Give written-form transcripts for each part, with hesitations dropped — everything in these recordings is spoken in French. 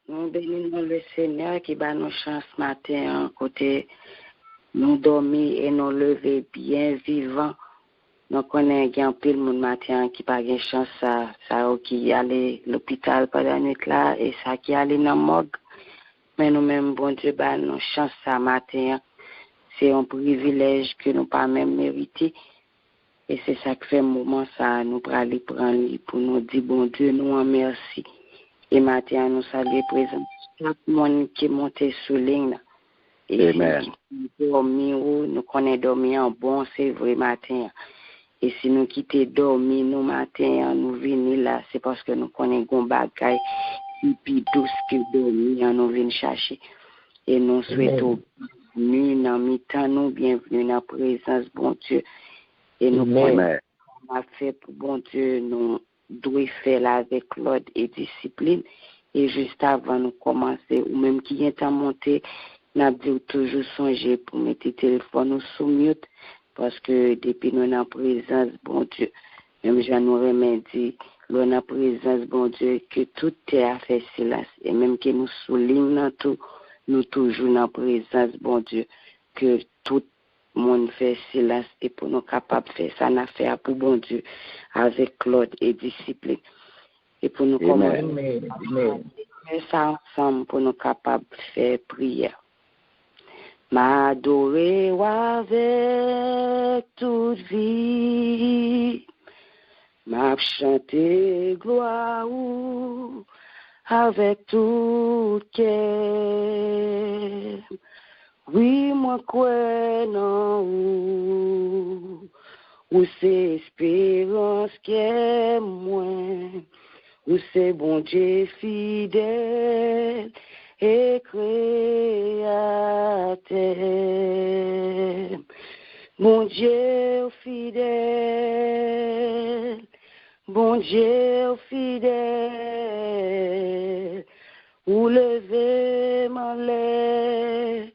Nous bénissons le Seigneur qui bat nos chances matin, côté nous dormir et nous lever bien vivants. Nous connaissons un pile monde matin qui pas de chance, ça qui allait à l'hôpital pendant la nuit là, et ça qui allait dans le morgue. Mais nous-mêmes, bon Dieu, bat nos chances ça matin. C'est un privilège que nous pas même mérité. Et c'est ça qui fait un moment, ça, nous pour aller prendre pour nous dire, bon Dieu, nous en merci. Et maintenant, nous saluons présent tout le monde qui est monté sous ligne. Et si nous connaissons dormir en bon, c'est vrai matin. Et si nous quittons dormir, nous matin, nous venons là, c'est parce que nous connaissons bagaille qui plus douce que dormir, nous venons chercher. Et nous souhaitons bienvenue dans mi-temps, nous bienvenue dans la présence, bon Dieu. Et nous connaissons fait pour bon Dieu, nous devons faire là avec l'ordre et discipline. Et juste avant de commencer, ou même qui est à monter, nous avons toujours songé pour mettre le téléphone sous mute, parce que depuis nous en présence, bon Dieu, même je nous remercie, nous en présence, bon Dieu, que tout est à faire silence. Et même que nous soulignons tout, nous toujours en présence, bon Dieu, que tout monde fait silence et pour nous capables de faire ça, nous faire pour bon Dieu, avec l'ordre et discipline. Et pour nous commencer faire ça ensemble, pour nous capables de faire prière. M'adorer avec toute vie, m'a chanter gloire avec tout cœur. Oui, moi quoi non ou c'est espérance qu'est moi, ou c'est bon Dieu fidèle et créateur. Bon Dieu fidèle, bon Dieu fidèle, ou lever mon lait,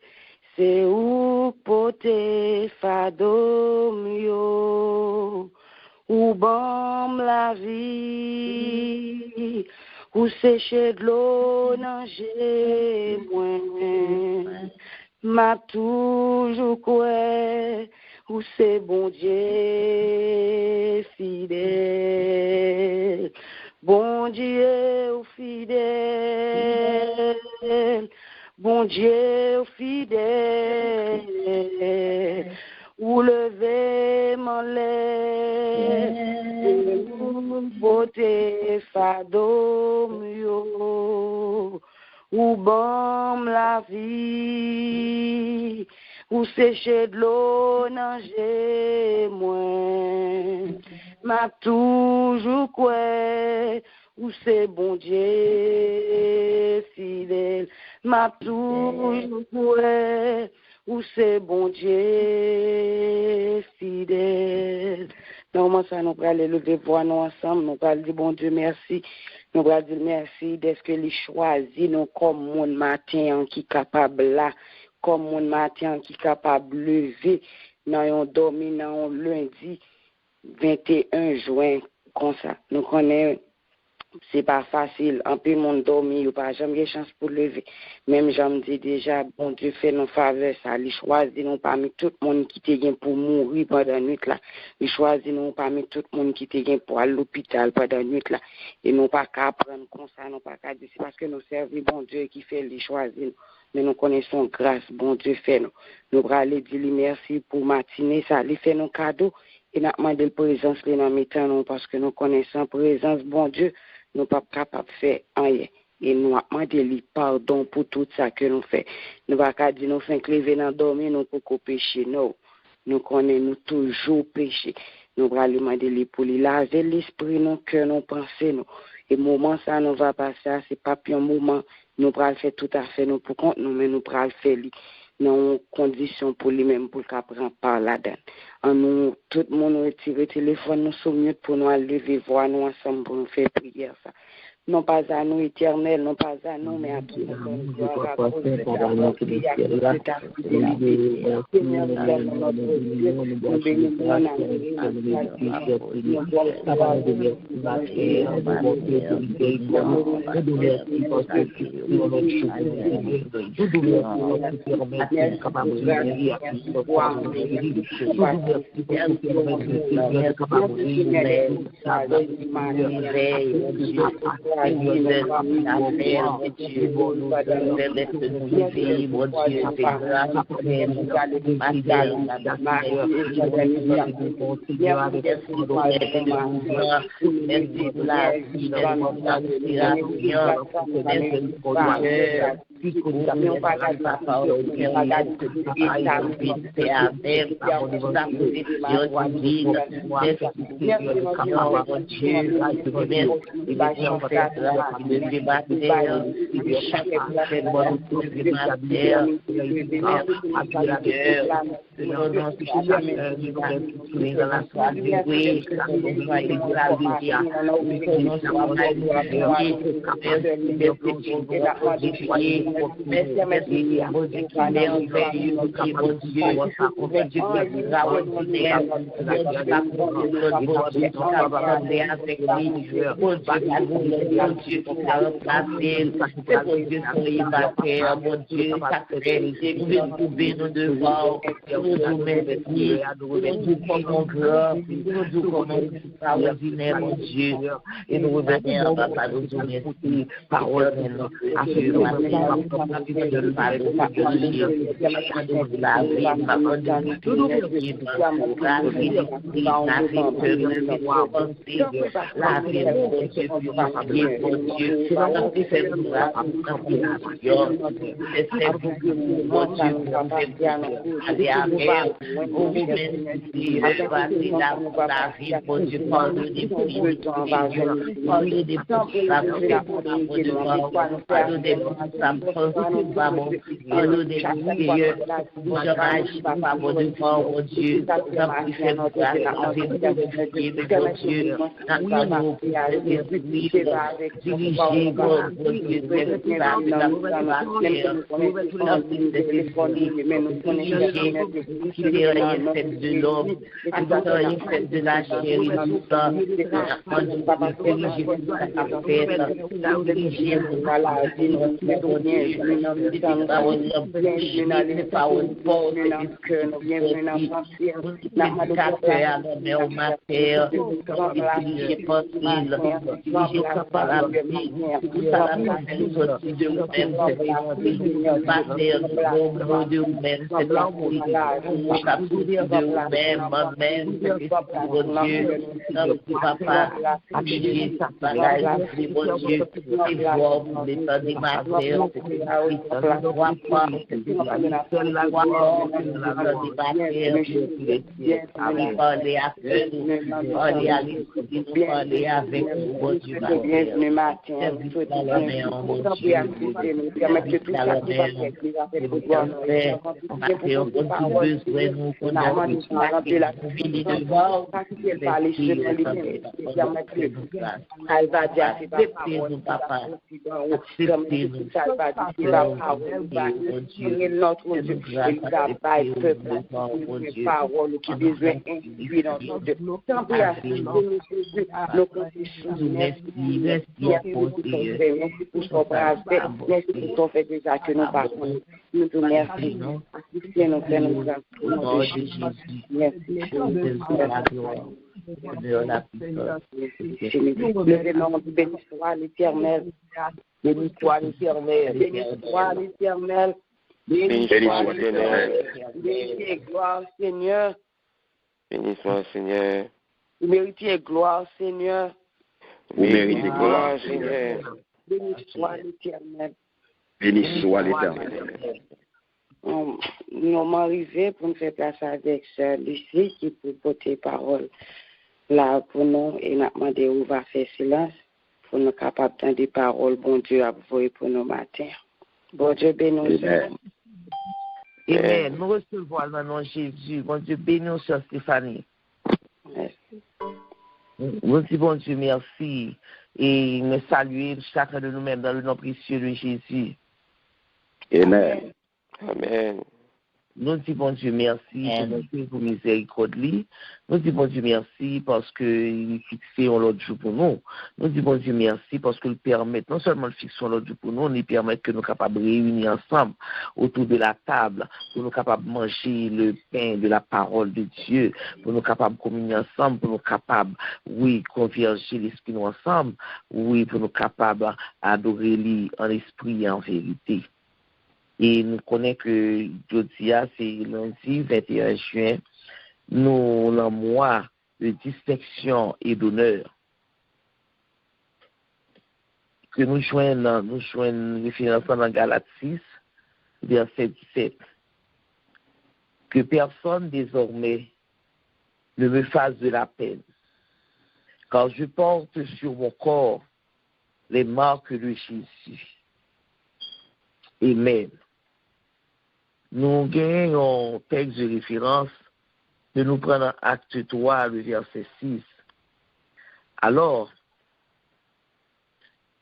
c'est où poter fado mio, ou bam la vie, ou sécher de l'eau nager moins, m'a toujours quoi, ou c'est bon Dieu fidèle, bon Dieu fidèle, bon Dieu fidèle, ou lever mon lait, ou beauté fado mio, ou bam la vie, ou sécher de l'eau nager moins, m'a toujours quoi, ou c'est bon Dieu fidèle, m'a toujours quoi, ou c'est bon Dieu fidèle. Normalement, ça nous va aller lever voix nous ensemble, nous va dire bon Dieu merci, nous va dire merci d'être que les choisis nous comme mon matin qui capable là, comme mon matin qui capable lever, nous avons dormi dans lundi 21 juin comme ça. Nous connaissons. C'est pas facile. En plus, mon dormi, il n'y a pas jamais de chance pour lever. Même, j'en dis déjà, bon Dieu fait nos faveurs, ça. Il choisit nous parmi tout le monde qui te gagne pour mourir pendant la nuit là. Il choisit nous parmi tout le monde qui te gagne pour aller à l'hôpital pendant la nuit là. Et nous pas qu'à prendre comme ça, nous pas qu'à dire, c'est parce que nous servons bon Dieu qui fait les choisir. Mais nous connaissons grâce, bon Dieu fait nous. Nous allons aller dire merci pour matinée, ça. Il fait nos cadeaux. Et nous demandons la présence dans nos temps, parce que nous connaissons présence, bon Dieu. Nous ne sommes pas capables de faire rien. Et nous demandons pardon pour tout ça que nous faisons. Nous ne pouvons pas dire nous faisons lever dans dormir, nous ne pouvons pas pécher. Non. Nous connaissons toujours péché. Nous allons demander pour lui laver l'esprit, nos cœurs, nos pensées. Nous. Et le moment ça nous va passer, ce n'est pas un moment. Nous allons faire tout à fait nous pour compte, nous, mais nous allons faire dans conditions pour lui-même, pour qu'il prenne part là-dedans. Nous, tout le monde retire le téléphone, nous sommes mieux pour nous lever, voir nous ensemble pour nous faire prière. Ça. non pas à nous, éternel, non pas à nous, mais à tout le monde. Gloire à cause de ta bonté, à cause de ta fidélité. Seigneur, nous aimons notre Dieu, nous bénissons ton âme, et nous remercions, papa, nous remercions, parole de notre Dieu, de la vie, la Seigneur. Bénis-moi, Seigneur. Vous méritez gloire, Seigneur. Vous méritez gloire, Seigneur. Béni soit l'Éternel. Béni soit l'Éternel. Nous sommes arrivés pour nous faire place avec Sœur Lucie qui peut porter parole là pour nous et nous demander où va faire silence pour nous capables d'entendre des paroles, bon Dieu, à vous pour nos matins. Bon Dieu, bénis nous. Amen. Nous recevons dans le nom de Jésus. Bon Dieu, bénis Sœur Stéphanie. Merci. Bon Dieu, merci et me saluer chacun de nous-mêmes dans le nom précieux de Jésus. Amen. Amen. Nous disons, bon Dieu, merci pour miséricorde. Nous disons, bon Dieu, merci parce qu'il fixe l'autre jour pour nous. Nous disons, bon Dieu, merci parce qu'il permet, non seulement le fixe l'autre jour pour nous, mais il permet que nous soyons capables de réunir ensemble autour de la table, pour nous capables de manger le pain de la parole de Dieu, pour nous capables de communier ensemble, pour nous capables, oui, converger l'esprit nous ensemble, oui, pour nous capables d'adorer lui en esprit et en vérité. Et nous connaissons que jeudi, c'est lundi 21 juin, nous avons un mois de distinction et d'honneur. Que nous joignons référence dans Galates 6, verset 17. Que personne désormais ne me fasse de la peine, car je porte sur mon corps les marques de Jésus. Amen. Nous gagnons un texte de référence que nous prenons acte 3, le verset 6. Alors,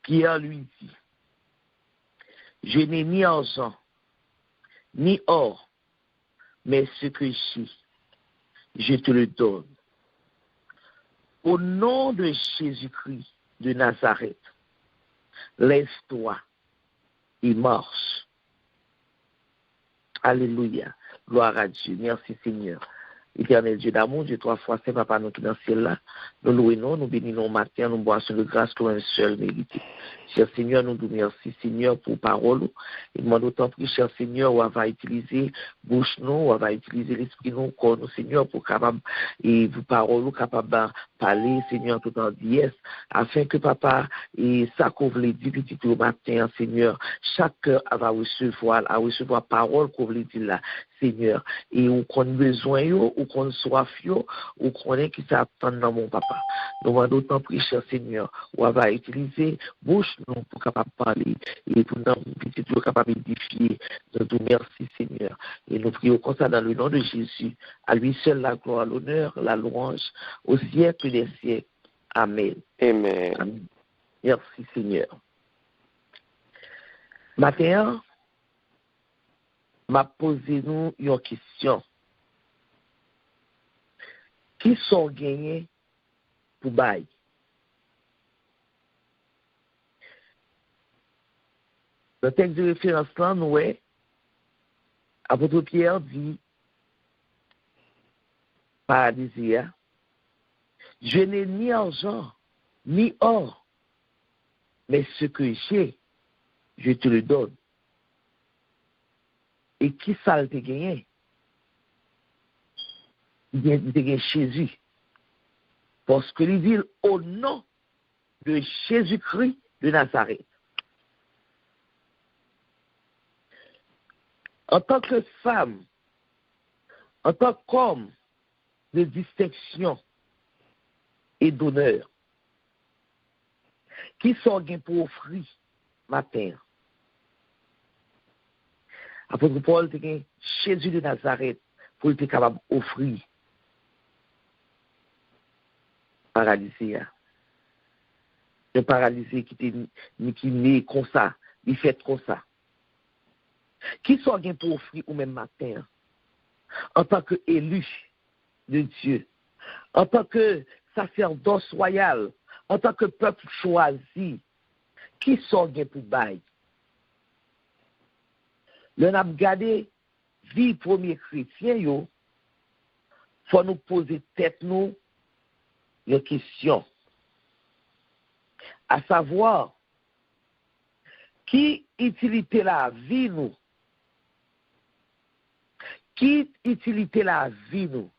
Pierre lui dit, je n'ai ni argent, ni or, mais ce que j'ai, je te le donne. Au nom de Jésus-Christ de Nazareth, lève-toi et marche. Alléluia. Gloire à Dieu. Merci Seigneur. Éternel Dieu d'amour, Dieu trois fois, c'est Papa, nous qui dans le ciel là. Nous louons, nous bénissons matin, nous boissons de grâce comme un seul mérité. Cher Seigneur, nous vous remercions, Seigneur, pour parole. Et demande autant plus, cher Seigneur, on va utiliser bouche nous, on va utiliser l'esprit nous, corps nous, Seigneur, pour capable, et vous parole, capable de parler, Seigneur, tout en dièse, afin que Papa, et ça couvre les dit petit au matin, Seigneur, chaque cœur va recevoir parole, couvre les dit là, Seigneur, et on connaît besoin, ou qu'on soit fier, ou qu'on est qui s'attend dans mon papa. Nous demandons autant plus, cher Seigneur, on va utiliser bouche nous pour capable parler, et pour nous, petit tout capable d'édifier. Nous nous merci, Seigneur. Et nous prions comme ça dans le nom de Jésus. À lui seul la gloire, l'honneur, la louange, au siècle des siècles. Amen. Amen. Amen. Merci, Seigneur. Matin, m'a posé nous une question. Qui sont gagnés pour bail? Le texte de référence là, nous est, apôtre Pierre dit, paradisia, je n'ai ni argent, ni or, mais ce que j'ai, je te le donne. Et qui ça le gagné? Il a gagné Jésus. Parce que il dit au nom de Jésus-Christ de Nazareth. En tant que femme, en tant qu'homme de distinction et d'honneur, qui sont pour offrir matin? Apôtre Paul te gen Jésus de Nazareth pour être capable d'offrir paralysé. Le paralysé qui est né comme ça, il fait comme ça. Qui sont pour offrir au même matin en tant qu'élu de Dieu, en tant que sacerdoce royal, en tant que peuple choisi, qui sont pour bail? Le n'a gardé vie premier chrétien yo, faut nous poser tête nous une question, à savoir qui utilité la vie nous, qui utilité la vie nous,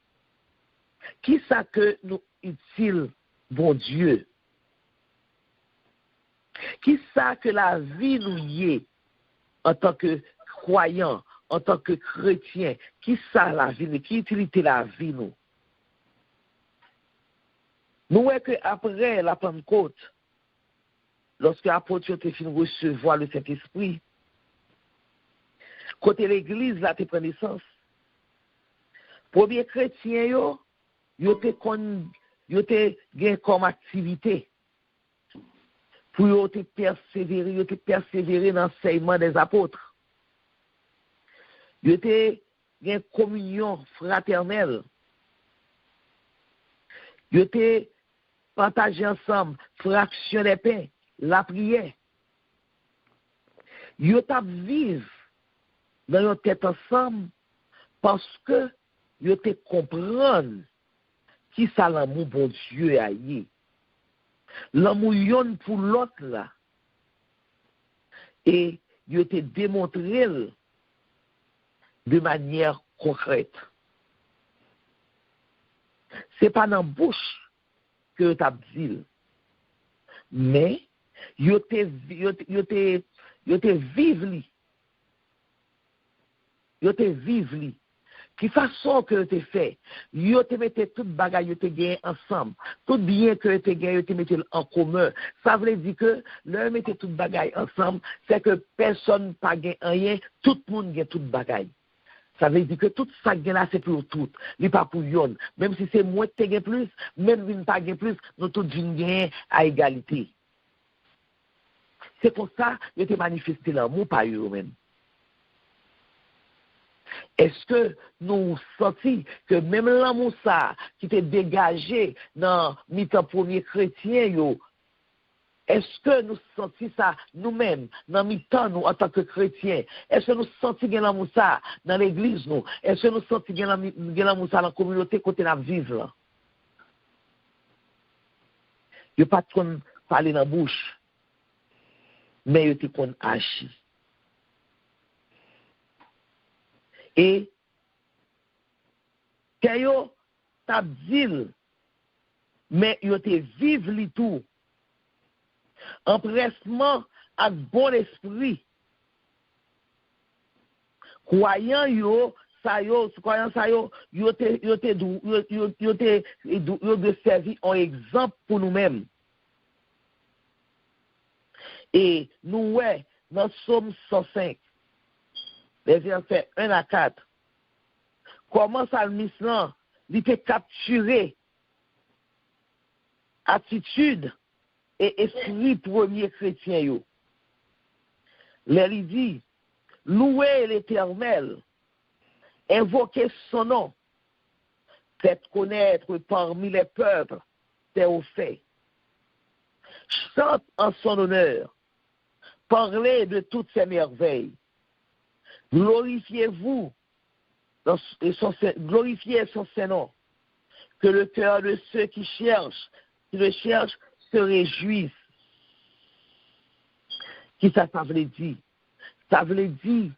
qui ça que nous utile bon Dieu, qui ça que la vie nous y est en tant que croyant, en tant que chrétien, qui ça la vie, qui utilité la vie nous? Nous voyons qu'après la Pentecôte, lorsque l'apôtre a fini de recevoir le Saint-Esprit, côté l'église, là, tu prends naissance. Premier chrétien, yo te gain comme activité. pour te persévérer dans l'enseignement des apôtres. Yo te une communion fraternelle. Yo te partagé ensemble fraction des pains, la prière. Yo t'a vivre dans your tête ensemble parce que yo te comprendre qui ça l'amour bon Dieu a yé. L'amour yon pour l'autre là. Et yo te démontré de manière concrète. C'est pas dans la bouche que tu as dit, mais yo te vivre li. Qui façon que tu fait, yo te mette tout bagay yo te gagné ensemble, tout bien que te gagné yo te mette en commun. Ça veut dire que le mette tout bagay ensemble, c'est que personne pas gagné rien, tout le monde gagne tout bagay. Ça veut dire que tout ça gagne là c'est pour tout, li pas pour yon. Même si c'est moi qui gagne plus, même si pas gagne plus, nous tous gagnons à égalité. C'est pour ça que tu manifesté l'amour par eux-mêmes. Est-ce que nous sentons que même l'amour ça qui était dégagé dans les premiers chrétiens, est-ce que nous sentons ça nous-mêmes, dans mi-temps nous en tant que chrétiens? Est-ce que nous sentons l'amour ça dans l'église nous? Est-ce que nous sentons l'amour ça dans la communauté côté la vivre? Je ne pas parler dans la bouche, mais je te agir. Et quand yo t'a dit mais yo te vive li tout empressement avec bon esprit croyant yo de servir en exemple pour nous-mêmes. Et nous ouais dans Psaume 105 les versets 1 à 4. Comment Salmis là, il peut capturer attitude et esprit premier chrétien yo. Il dit, louez l'Éternel, invoquez son nom, faites connaître parmi les peuples tes hauts faits. Chante en son honneur, parlez de toutes ses merveilles. Glorifiez-vous, glorifiez son Saint-Nom, que le cœur de ceux qui le cherchent, se réjouissent. Qui ça veut dire? Ça veut dire,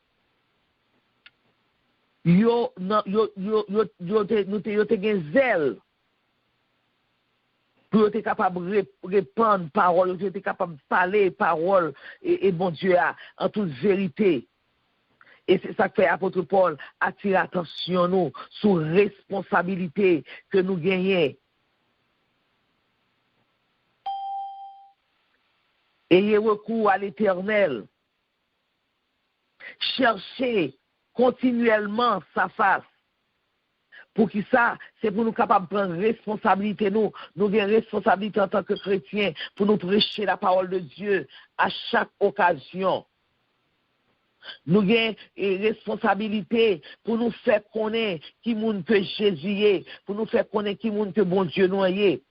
nous te zèle, pour être capable de répandre parole, pour être capable de parler parole, et bon Dieu, en toute vérité. Et c'est ça que fait l'apôtre Paul attire attention nous sur la responsabilité que nous gagnons. Ayez recours à l'Éternel. Cherchez continuellement sa face. Pour qui ça? C'est pour nous capables de prendre responsabilité. Nous avons responsabilité en tant que chrétiens pour nous prêcher la parole de Dieu à chaque occasion. Nous avons une responsabilité pour nous faire connaître qui monde que Jésus est, pour nous faire connaître qui monde que bon Dieu nous est.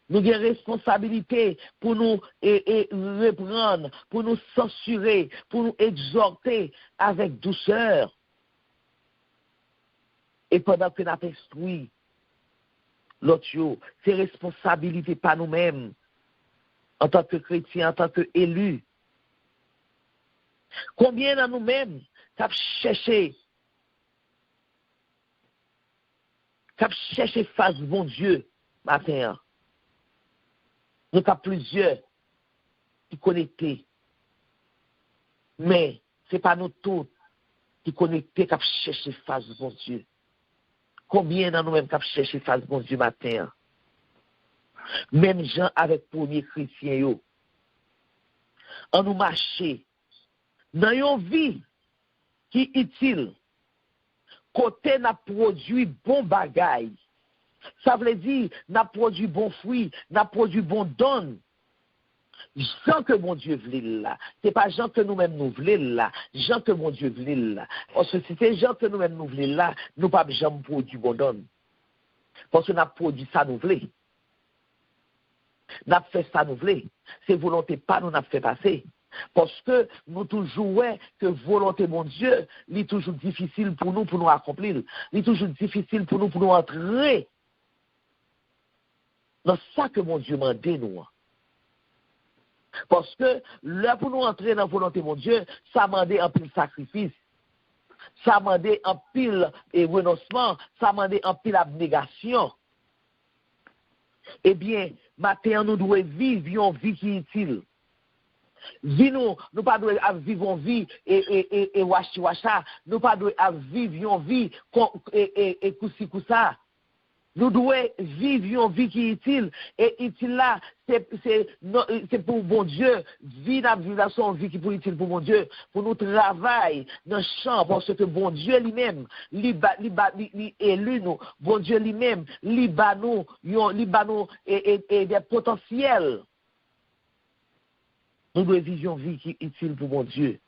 Nous avons une responsabilité pour nous reprendre, pour nous censurer, pour nous exhorter avec douceur. Et pendant que nous avons instruit l'autre, c'est responsabilité pas nous-mêmes, en tant que chrétiens, en tant qu'élus. Combien de nous-mêmes avons cherché face bon Dieu matin? Nous avons plusieurs qui connectés. Mais ce n'est pas nous tous qui connectés qui avons cherché face bon Dieu. Combien de nous-mêmes qui avons cherché face bon Dieu matin? Même gens avec premier chrétien, en nous marcher. Dans une vie qui est utile, côté n'a produit bon bagay. Ça veut dire n'a produit bon fruit, n'a produit bon don. Jean que mon Dieu voulait là. C'est pas Jean que nous-mêmes nous voulons là. Jean que mon Dieu voulait là. Parce que si c'est Jean que nous-mêmes nous voulons là, nous pas jamais produit bon don. Parce que nous avons produit ça nous voulons. Nous avons fait ça nous voulons. C'est volonté pas nous avons fait passer. Parce que nous toujours ouais que volonté mon Dieu, il est toujours difficile pour nous accomplir. Il est toujours difficile pour nous entrer dans ça que mon Dieu m'a dit nous. Parce que là, pour nous entrer dans la volonté de mon Dieu, ça m'a demandé un pile sacrifice, ça m'a demandé un pile renoncement, ça m'a demandé un pile abnégation. Eh bien, maintenant, nous devons vivre une vie qui est utile. Vie nous pas devons vivre une vie et wacha, nous pas devons vivre une vie et kousi. Nous devons vivre une vie qui est utile. Et utile là, c'est pour bon Dieu. Vie dans une vie qui est utile pour mon Dieu. Pour nous travailler dans le champ. Parce que bon Dieu lui-même, il élu nous. Bon Dieu lui-même, il bat nous et des potentiels. Nous devons vivre une vie qui est utile pour mon Dieu.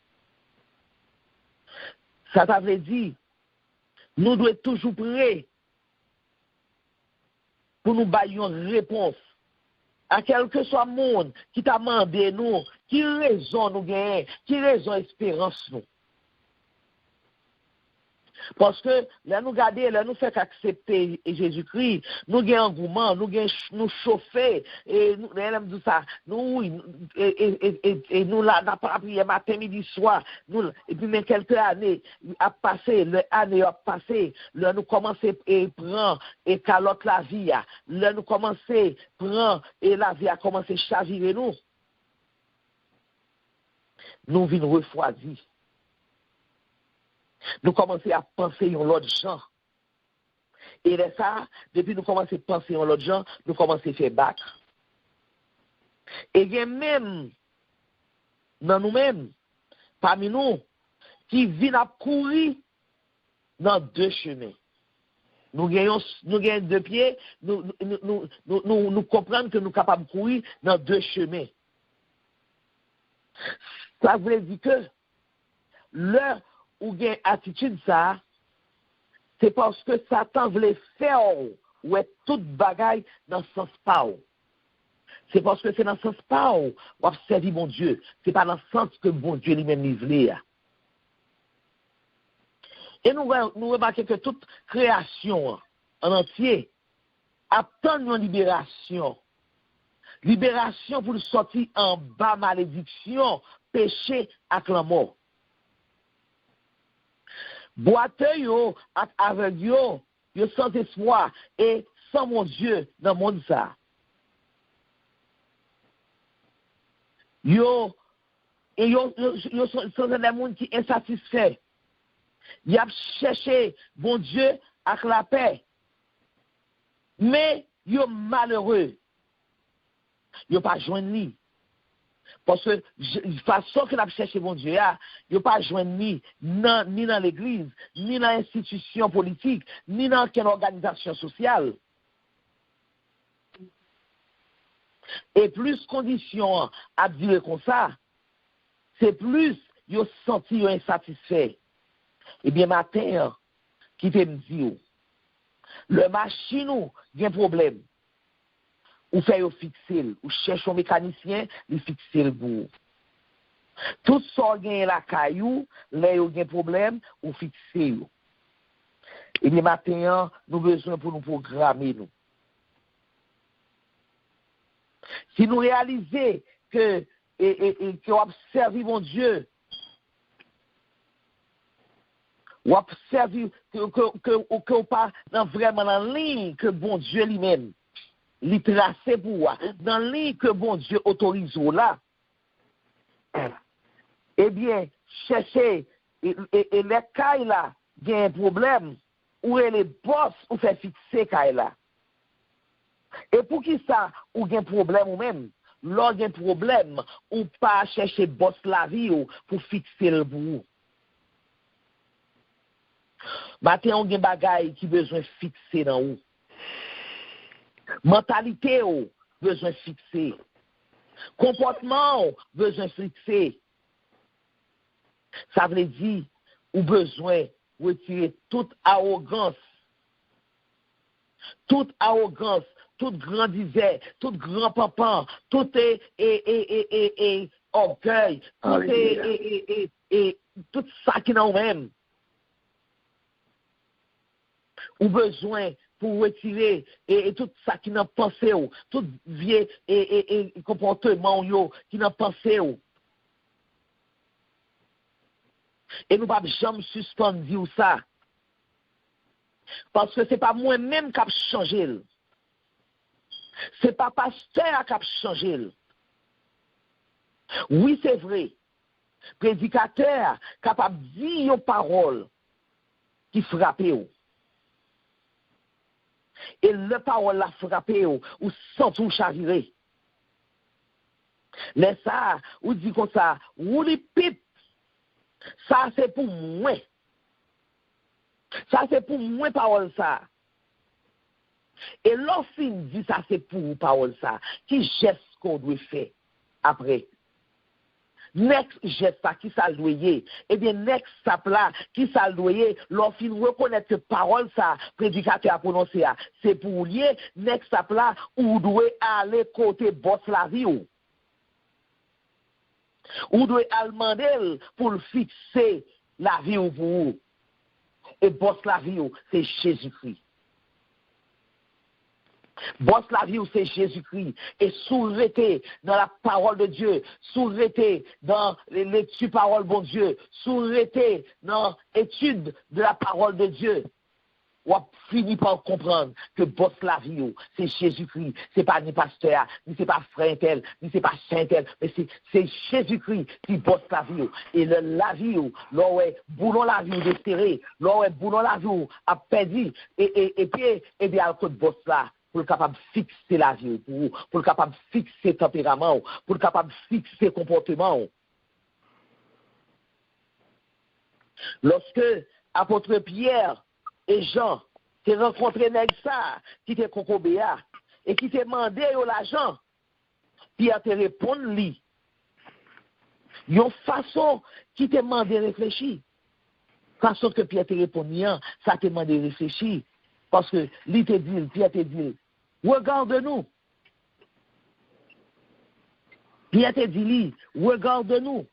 Ça t'avait dit, nous devons être toujours prêts pour nous bailler une réponse à quel que soit le monde qui t'a demandé nous, qui raison nous gagnons, qui raison espérance nous. Parce que là nous garder, là nous fait accepter Jésus-Christ, nous gagnons engouement, nous chauffer et nous dit ça, nous et nous là n'a pas prié matin midi soir, nous et puis mais quelques années a passé, l'année a passé, là nous commencer et prendre et calotte la vie, là nous commencer prendre et la vie a commencé chavirer nous. Nous vîmes refroidis. Nous commençons à penser en l'autre gens. Et de ça, depuis nous commençons à penser en l'autre gens, nous commençons à faire battre. Et il y a même, dans nous-mêmes, parmi nous, qui viennent à courir dans deux chemins. Nous gagnons deux pieds, nous comprenons que nous sommes capables de courir dans deux chemins. Ça veut dire que leur ou gen attitude ça, c'est parce que Satan voulait faire ouais toute bagaille dans le sens pas. C'est parce que c'est dans le sens pas ou servir mon Dieu, c'est pas dans le sens que mon Dieu lui-même il voulait. Et nous remarquons que toute création en entier attend une libération. Libération pour sortir en bas malédiction, péché et la mort. Boiteux yo, aveugle yo sans espoir et sans mon Dieu dans le monde ça. Yo sont des monde qui insatisfait. Y a cherché bon Dieu avec la paix. Mais yo malheureux. Yo pas joindre lui. Parce que la façon que nous avons cherché mon Dieu, il n'y a pas joint ni dans l'église, ni dans l'institution politique, ni dans quelle organisation sociale. Et plus conditions à dire comme ça, c'est plus ils senti insatisfait. Eh bien, matin, qui te me dit, le machine, il y a un problème. Ou fait fixer, ou cherche un mécanicien, il fixe le bout. Tout ça gagne la caillou, là il y a un problème, ou fixer. Et bien maintenant, nous avons besoin pour nous programmer nous. Si nous réalisons que que observer mon Dieu, ou observer que pas vraiment dans la ligne que bon Dieu lui-même li tracé pour dans la ligne que bon Dieu autorise là, eh bien, chercher et les cailles là, il y a un problème, ou les boss ou fait fixer cailles là. Et pour qui ça, ou il y a un problème ou même, lors il y a un problème, ou pas chercher boss la vie ou pour fixer le bout. Maintenant, on a des bagailles qui besoin fixer dans où. Mentalité ou besoin fixer. Comportement, besoin fixé. Ça veut dire, ou besoin retirer toute arrogance, toute grand disait, tout grand papa, tout orgueil, tout ça qui n'a même. Ou besoin pour retirer et tout ça qui n'a pensé, tout vieux et comportement qui n'a pensé. Et nous ne pouvons jamais suspendre ça. Parce que ce n'est pas moi-même qui a changé. Ce n'est pas pasteur qui a changé. Oui, c'est vrai. Prédicateur capable de dire une parole qui frappe. Et la parole la frappe ou sans tout chavirer. Mais ça, ou dit comme ça, ou les pipes. Ça, c'est pour moi. Ça, c'est pour moi, parole ça. Et lorsqu'il dit ça, c'est pour parole ça. Qui geste qu'on doit faire après? Next geste ça, qui ça doit y? Eh bien, next step là, qui ça doit y? Lorsqu'il reconnaît que parole ça, prédicateur a prononcé, c'est pour lier. Next step là, où doit aller côté boss la vie ou? Ou doit aller demander pour fixer la vie ou pour vous. Et boss la vie, c'est Jésus-Christ. Boss la vie, c'est Jésus-Christ. Et sourreté dans la parole de Dieu, sourreté dans l'étude parole bon Dieu, sourreté dans l'étude de la parole de Dieu. On a fini par comprendre que boss la vie, c'est Jésus-Christ. C'est pas ni pasteur, ni c'est pas frère tel, ni c'est pas saint tel, mais c'est Jésus-Christ qui boss la vie. Et la vie, là où est boulon la vie déterré, là où est boulon la vie a perdu, et puis, et bien, à côté de boss là, pour le capable de fixer la vie, pour le capable de fixer le tempérament, pour le capable de fixer le comportement. Lorsque apôtre Pierre et Jean t'es rencontré nèg ça qui t'es concobéa et qui t'es demandé l'argent, Pierre te répond lui. Yon façon qui te demandé réfléchir. Façon que Pierre te répond, ça te demandé réfléchir. Parce que lui te dit, Pierre te dit, regarde-nous. Pierre te dit, regarde-nous.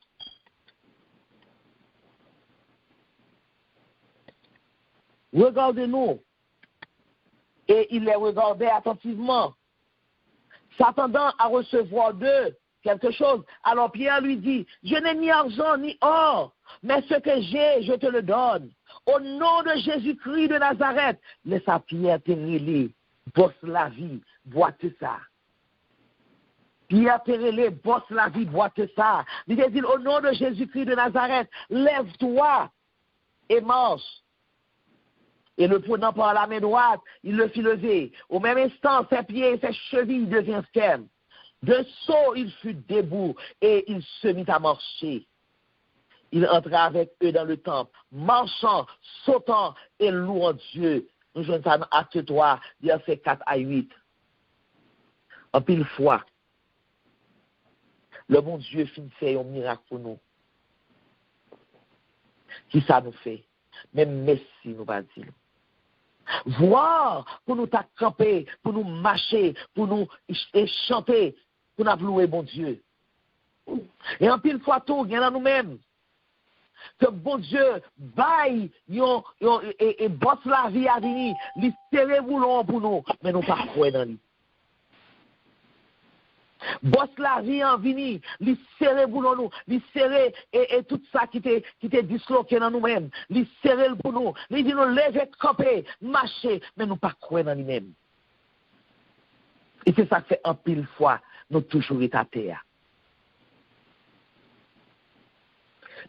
Regardez-nous. Et il les regardait attentivement, s'attendant à recevoir d'eux quelque chose. Alors Pierre lui dit, je n'ai ni argent ni or, mais ce que j'ai, je te le donne. Au nom de Jésus-Christ de Nazareth, laisse Pierre te relais, bosse la vie, boite ça. Pierre te relais, bosse la vie, boite ça. Il te dit, au nom de Jésus-Christ de Nazareth, lève-toi et marche. Et le prenant par la main droite, il le fit lever. Au même instant, ses pieds et ses chevilles devinrent fermes. De saut, il fut debout et il se mit à marcher. Il entra avec eux dans le temple, marchant, sautant et louant Dieu. Nous jouons ça dans Acte 3, versets 4 à 8. En pile fois, le bon Dieu finit faire un miracle pour nous. Qui ça nous fait? Même merci, nous va dire. Voir pour nous camper, pour nous marcher, pour nous chanter, pour nous louer bon Dieu. Et en pile fois tout, il y en a nous-mêmes. Que bon Dieu baille et bosse la vie à venir, les serrer boulon pour nous, mais nous pas croire dans lui. Bosse la vie en vini, li serrer boulon nous, li serrer et tout ça qui t'est disloqué dans nous-mêmes, li serrer pour nous, li dit nous lever, camper, marcher, mais nous pas croire dans lui-même. Et c'est ça que fait en pile fois, nous toujours été à terre.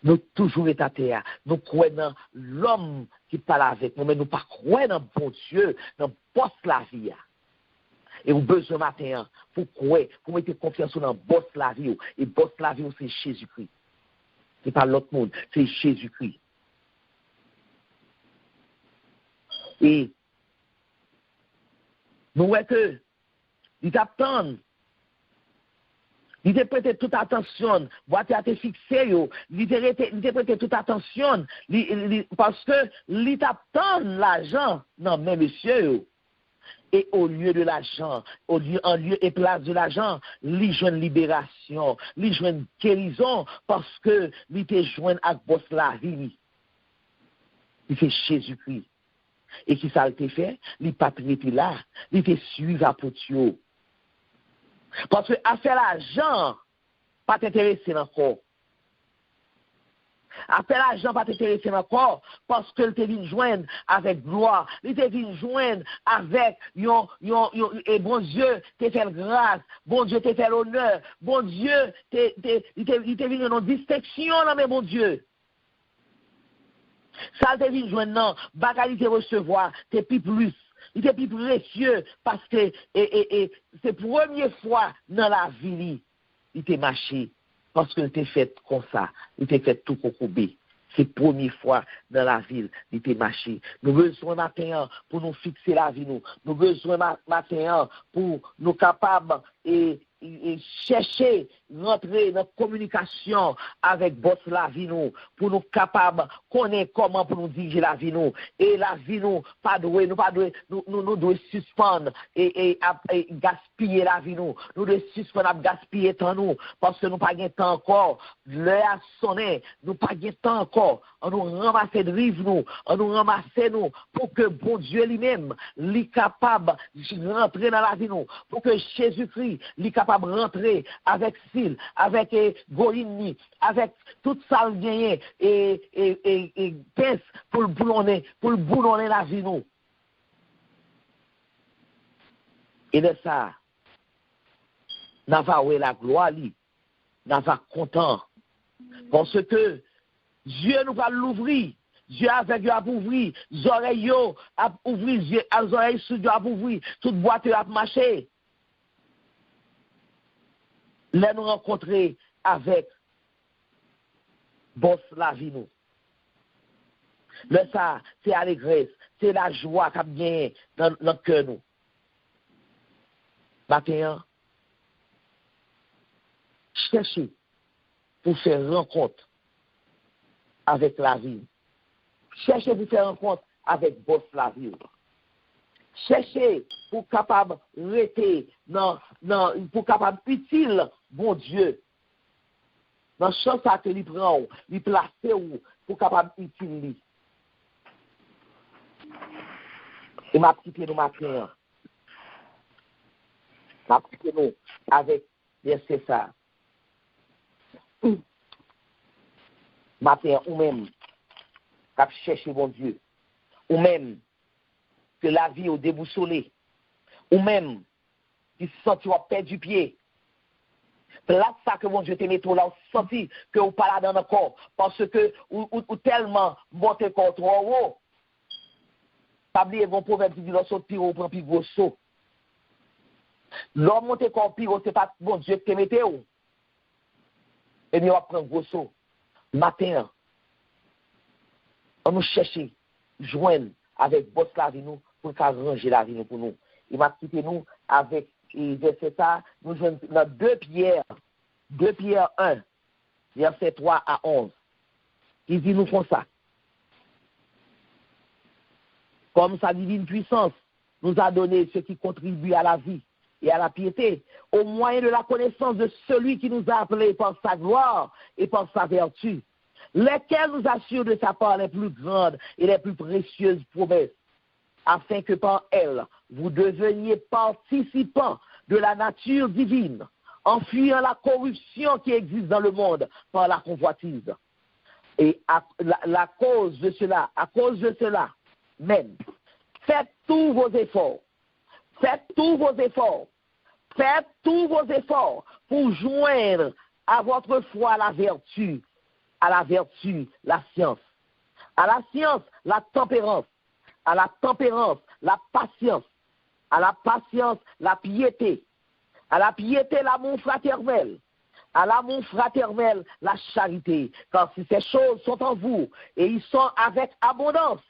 Nous toujours été à terre. Nous croyons dans l'homme qui parle avec nous, mais nous pas croyons dans bon Dieu, dans bosse la vie. Et vous besoin matin, pour croire, pour mettre confiance dans boss la vie. Et boss la vie, c'est Jésus-Christ. Ce n'est pas l'autre monde, c'est Jésus-Christ. Et nous voyons que, ils attendent Il te prête toute attention, boîte à te fixer, il te prête toute attention, parce que il t'attend l'argent, non, mais monsieur, et au lieu de l'argent, en lieu et place de l'argent, il joue une libération, il joue une guérison, parce que il te joint avec boss la vie. Il fait Jésus-Christ. Et qui ça te fait? Il pas traité là, il te suit à potio. Parce que à faire l'argent, pas t'intéresser encore. À faire l'argent, pas t'intéresser encore, parce que tu viens joindre avec gloire, il te vient joindre avec et bon Dieu te fait grâce, bon Dieu te fait l'honneur, bon Dieu il te vient une distinction là, mais bon Dieu. Ça te vient joindre, non, bagay te recevoir, t'es plus. Il était plus précieux parce que c'est la première fois dans la vie, il était marché parce qu'il était fait comme ça, il était fait tout cocobé. C'est la première fois dans la ville, il était marché. Nous avons besoin matin pour nous fixer la vie. Nous avons besoin matin pour nous capables et chercher, rentrer dans la communication avec boss la vie nous, pour nous capables connaître comment pour nous diriger la vie nous. Et la vie nous, nous devons suspendre et gaspiller la vie nous. Nous devons suspendre et gaspiller temps nous, parce que nous n'avons pas de temps encore. L'heure a sonné, nous n'avons pas de temps encore. On nous ramasse de rive nous, on nous ramasse nous, pour que bon Dieu lui-même, lui capable de rentrer dans la vie nous, pour que Jésus-Christ, lui capable de rentrer avec Sil, avec Goïni, avec toute ça gagné et pince pour le boulonner la vie nous. Et de ça, nous va la gloire, nous va content, parce que Dieu nous va l'ouvrir. Dieu avec Dieu a ouvrir. Les oreilles a ouvrir. Les oreilles sous Dieu a ouvrir. Toute boîte a marché. Là, nous rencontrer avec boss la vie nous. Là, ça, c'est allégresse. C'est la joie qui a bien dans le cœur nous. Matin, cherchez pour faire rencontre avec la vie. Cherchez pour faire rencontre avec boss la vie. Cherchez pour capable rester pour capable utile bon Dieu. Dans chaque chose que lui prend, lui placer pour capable utile. Et m'a quitté nous matin. M'a quitté nous avec verset ça. Matin ou même cap chercher bon Dieu, ou même que la vie au déboussolé, ou même qui senti au perdre du pied. Place ça que mon Dieu te met tout là, senti que ou pas là dans le corps, parce que ou tellement monté corps trop haut. Pas oublier bon proverbe qui dit l'on saute pire ou prend plus gros saut. L'homme monté corps pire, c'est pas bon Dieu te mette où. Et bien on va prendre gros saut. Matin, on nous cherche, joindre avec boss la vie nous pour ranger la vie nous pour nous. Il m'a quitté nous avec verset ça, nous joignons dans 2 Pierre 1, verset 3 à 11. Il dit nous comme ça. Comme sa divine puissance nous a donné ce qui contribue à la vie et à la piété, au moyen de la connaissance de celui qui nous a appelés par sa gloire et par sa vertu, lesquels nous assurent de sa part les plus grandes et les plus précieuses promesses, afin que par elles, vous deveniez participants de la nature divine, en fuyant la corruption qui existe dans le monde par la convoitise. Et à cause de cela même, faites tous vos efforts pour joindre à votre foi la vertu, à la vertu, la science, à la science, la tempérance, à la tempérance, la patience, à la patience, la piété, à la piété, l'amour fraternel, à l'amour fraternel, la charité. Car si ces choses sont en vous et ils sont avec abondance,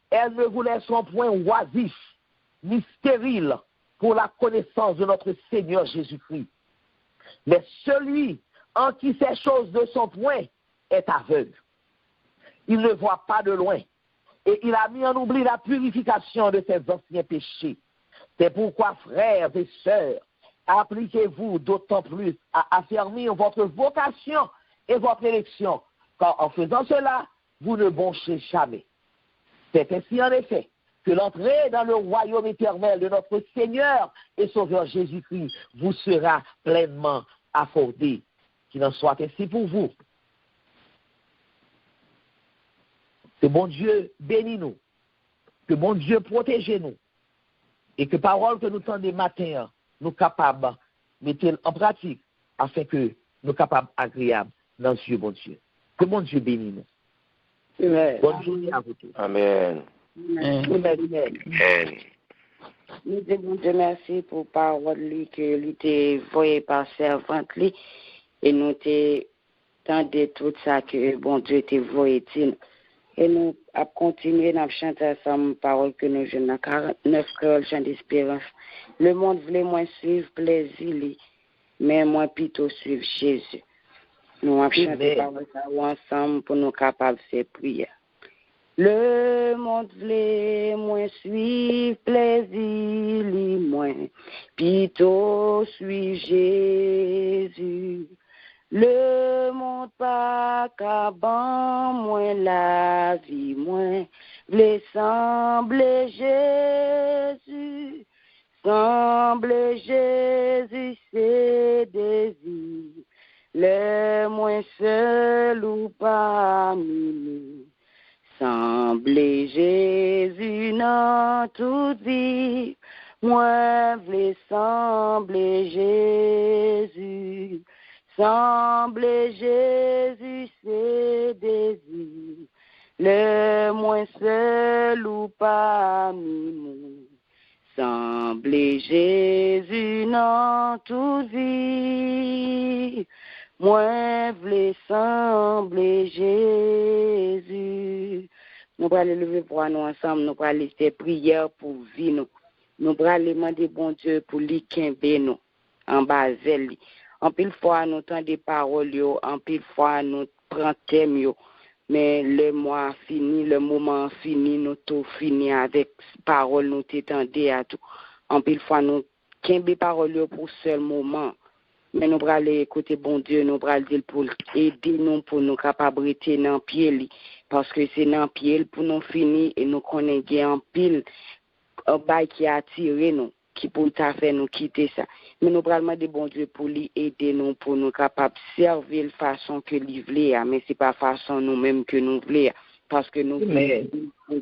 elles ne vous laisseront point oisifs ni stériles pour la connaissance de notre Seigneur Jésus-Christ. Mais celui en qui ces choses ne sont point est aveugle. Il ne voit pas de loin. Et il a mis en oubli la purification de ses anciens péchés. C'est pourquoi, frères et sœurs, appliquez-vous d'autant plus à affermir votre vocation et votre élection, car en faisant cela, vous ne broncherez jamais. C'est ainsi en effet que l'entrée dans le royaume éternel de notre Seigneur et Sauveur Jésus-Christ vous sera pleinement accordée. Qu'il en soit ainsi pour vous. Que bon Dieu bénisse nous, que bon Dieu protège nous, et que parole que nous tendons matin, nous capables de mettre en pratique, afin que nous capables agréables dans le Dieu, bon Dieu. Que bon Dieu bénisse nous. Amen. Bonne journée à vous tous. Amen. Amen. Nous disons Dieu merci pour parole lui que lui t'est voyé par servante lui et nous t'es tendé tout ça que bon Dieu t'est voyé. Et nous avons continué à chanter ensemble parole que nous jouons dans 49 chœurs chant d'espérance. Le monde voulait moins suivre plaisir, mais moi plutôt suivre Jésus. Nous avons chanté parole ensemble pour nous capables de faire prière. Le monde voulait moins suivre plaisir, moins plutôt suivre Jésus. Le monde pas qu'aban moins la vie moins voulait sembler Jésus. Sembler Jésus c'est désir. Le moins seul ou parmi nous. Semblez Jésus dans toute vie, moi voulais sembler Jésus. Semblez Jésus, c'est désir, le moins seul ou parmi nous. Semblez Jésus dans toute vie, moi voulais sembler Jésus. Nous allons lever pour nous ensemble, nous allons faire prière pour vie nous. Nous allons demander bon Dieu pour lui qu'aimer nous en bas d'elle. En pile fois nous entendons des paroles, en pile fois nous prenons thème, mais le mois fini, le moment fini, nous tout fini avec paroles, nous t'étendons à tout. En pile fois nous qu'aimer paroles pour seul moment. Mais nous allons écouter bon Dieu, nous allons dire pour aider nous, pour nous capables de dans pied, parce que c'est dans pied pour nous finir et nous connaissons en pile un bail qui a attiré nous, qui pour ta faire nous quitter ça. Mais nous allons demander bon Dieu pour lui aider nous, pour nous capables de servir de façon que lui voulait, mais c'est pas façon nous-mêmes que nous voulons, parce que nous voulons,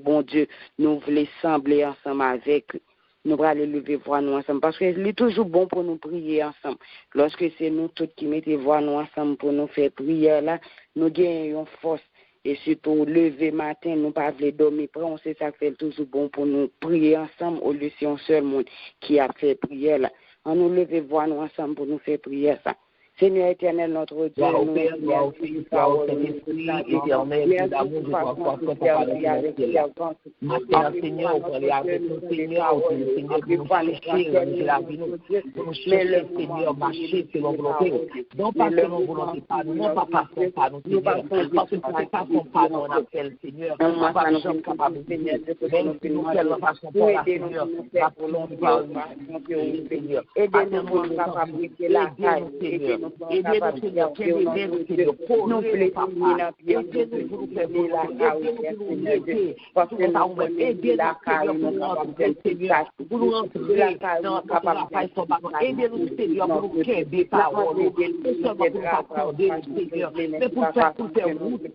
bon Dieu, nous voulons sembler ensemble avec. Nous allons lever voix nous ensemble parce que c'est toujours bon pour nous prier ensemble. Lorsque c'est nous tous qui mettons voix nous ensemble pour nous faire prière là, nous gagnons force et surtout lever matin, nous pas voulons dormir. On sait ça fait toujours bon pour nous prier ensemble au lieu si un seul monde qui a fait prière là. On nous lever voix nous ensemble pour nous faire prière ça. Seigneur éternel, notre Dieu, nous Aidez-nous, Seigneur, aidez-nous, Seigneur, pour nous, papa, aidez-nous pour nous faire aidez-nous parce que nous avons aidé la Seigneur pour nous rentrer, Seigneur, pour nous rentrer dans la paix son ballon. Aidez-nous, Seigneur, pour nous créer des paroles, non seulement pour nous accorder, Seigneur, mais pour faire route,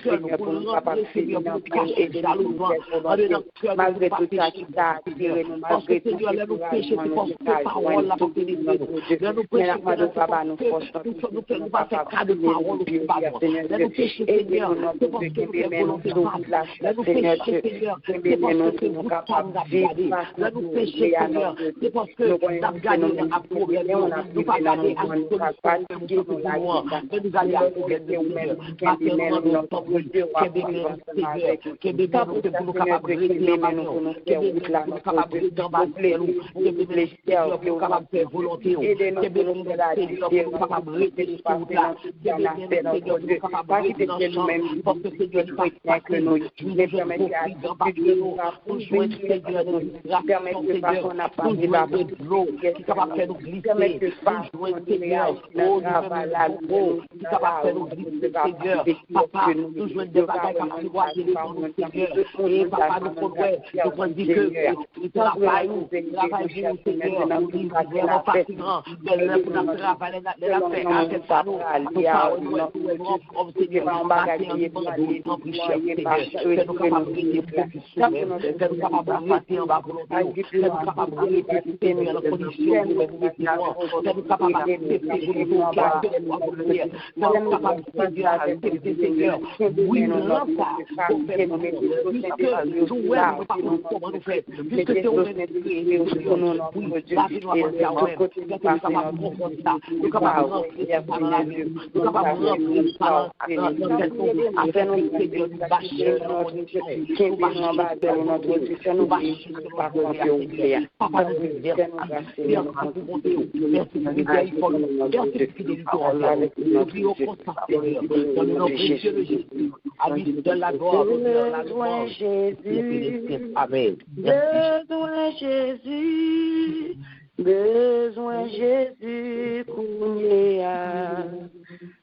Seigneur, pour nous rentrer, Seigneur, pour nous cacher jalousement, en dedans malgré tout ça qui t'a attiré nous, parce que Seigneur, là nous pécher, c'est comme ces paroles-là pour pénétrer nous. Là nous pécher, papa, nous force nous pas faire cas de parole, nous péchés, Seigneur, c'est parce que nous faisons volonté la Seigneur, c'est parce que nous capables de garder, nous péchés, Seigneur, c'est parce que nous avons gagné à problème, nous pas gagné à nous nous allons à problème de Seigneur, maintenant nous sommes que nous sommes capables de régler en bas, que nous sommes capables de régler en bas, que nous sommes capables de faire volonté, que nous sommes capables de régler parce que Seigneur nous pas que nous jouons Seigneur nous n'a pas de l'eau qui capable de faire nous glisser nous jouons Seigneur oh nous qui capable de faire nous glisser Seigneur papa nous jouons des bagages capable de voir nous Seigneur et papa nous faut dire que travail Seigneur nous vraiment fatigant mais pour notre travail la faire avec ça nous Seigneur en bagage qui est en plus cher Seigneur nous capable de profession nous capable de rester en bas volonté nous capable de rester Seigneur en condition nous capable d'accepter nous capable de Seigneur oui nous ça pour faire puisque nous ouais pas comment nous faire puisque c'est on nous la vie doit penser à nous capable de comprendre ça nous capable de rentrer dans la vie nous capable de rentrer dans afin que Seigneur nous bâcher nous bâcher nous bâcher par papa nous merci de fidélité nous prions pour ça dans le nom précieux de Jésus de la gloire besoin Jésus amen besoin Jésus Kounia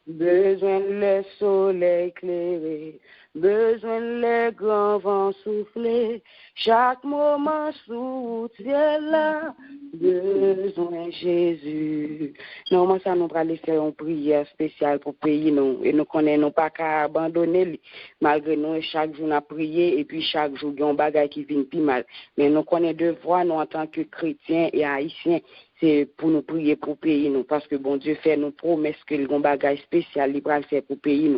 besoin le soleil éclairé besoin les grands vents souffler chaque moment sous ciel là besoin Jésus non ça nous aller faire une prière spéciale pour pays nous et nous connaissons pas qu'à abandonner malgré nous chaque jour on a prié et puis chaque jour il y a un bagage qui vient plus mal mais nous connaissons devoir nous en tant que chrétiens et haïtiens c'est pour nous prier pour pays nous parce que bon Dieu fait nous promesse que le bagage spécial il va le faire pour pays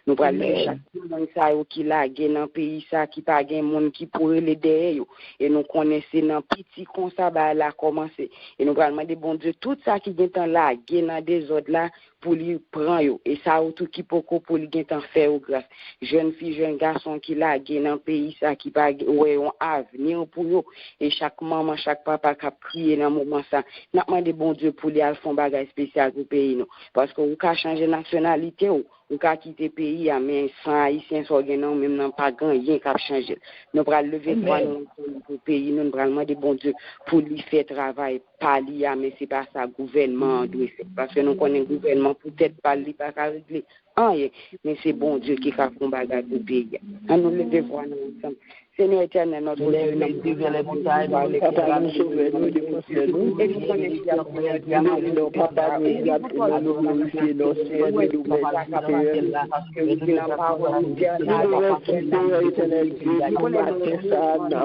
nous va le faire chaque monde ça qui là dans pays ça qui pas gain monde qui pourrait l'aider et nous connaissons dans petit comme ça bah là commencer et nous va demander bon Dieu tout ça qui vient là dans des ordres là pour lui prendre et ça tout qui pour lui gain faire grâce jeune fille jeune garçon qui là dans pays ça qui pas ouais un avenir pour eux et chaque maman chaque papa qui a crié dans moment ça n'a demandé bon Dieu pour lui faire un bagage spécial pour pays nous parce que ou ka changer nationalité ou ka quitter pays mais sans haïtien so non même non pas grand rien qui a changé nous va lever toi pour pays nous va demander bon Dieu pour lui faire travail pas lui mais c'est pas ça gouvernement doit faire parce que nous connaissons gouvernement peut-être pas lui pas régler mais c'est bon Dieu qui a fait un bagage pour pays nous lever voir nous ensemble Seigneur éternel, notre Dieu, nous vers les montagnes, papa, nous sauver nous de nous, et nous connaissons nos papa, nous appelons nos glorifier nos cieux, nous parce que nous n'avons pas nous Seigneur éternel, nous connaissons ça, nous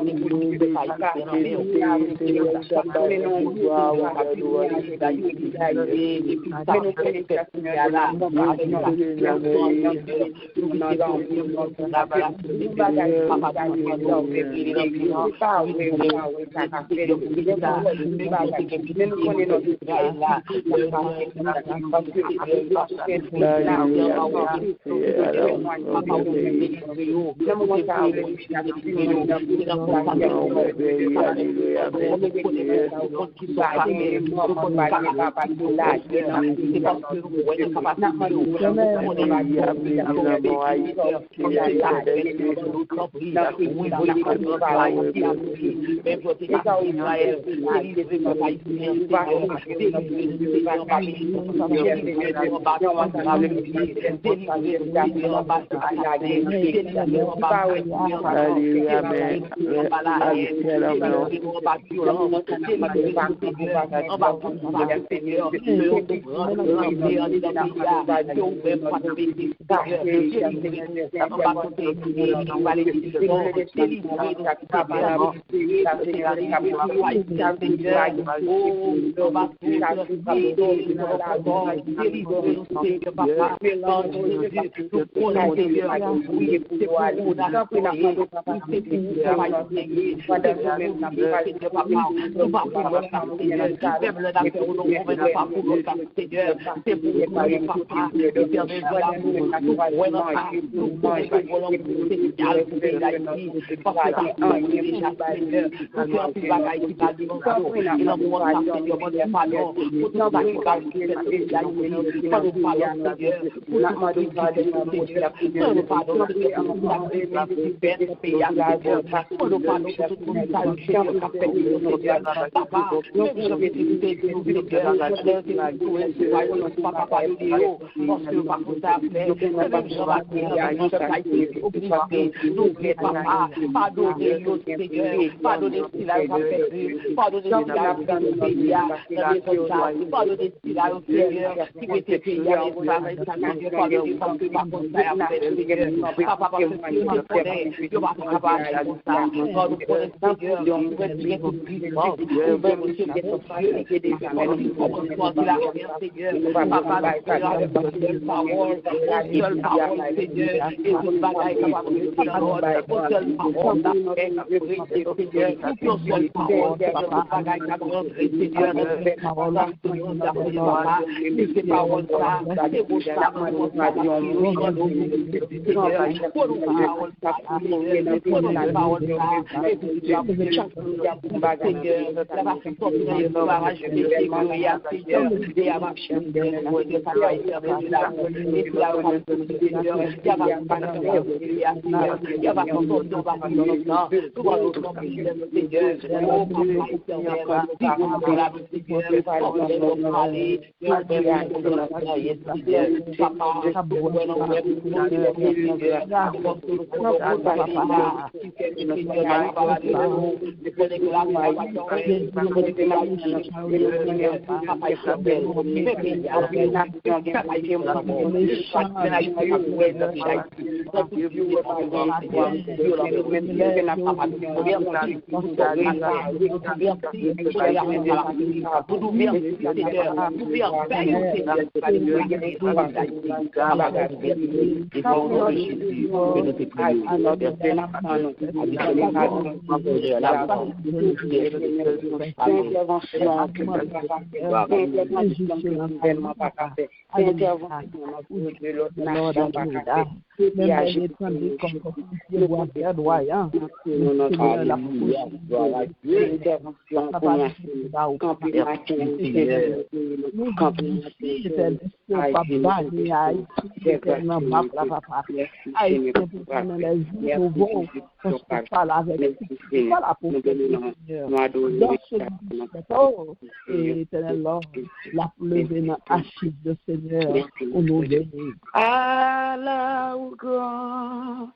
Allah ou grand,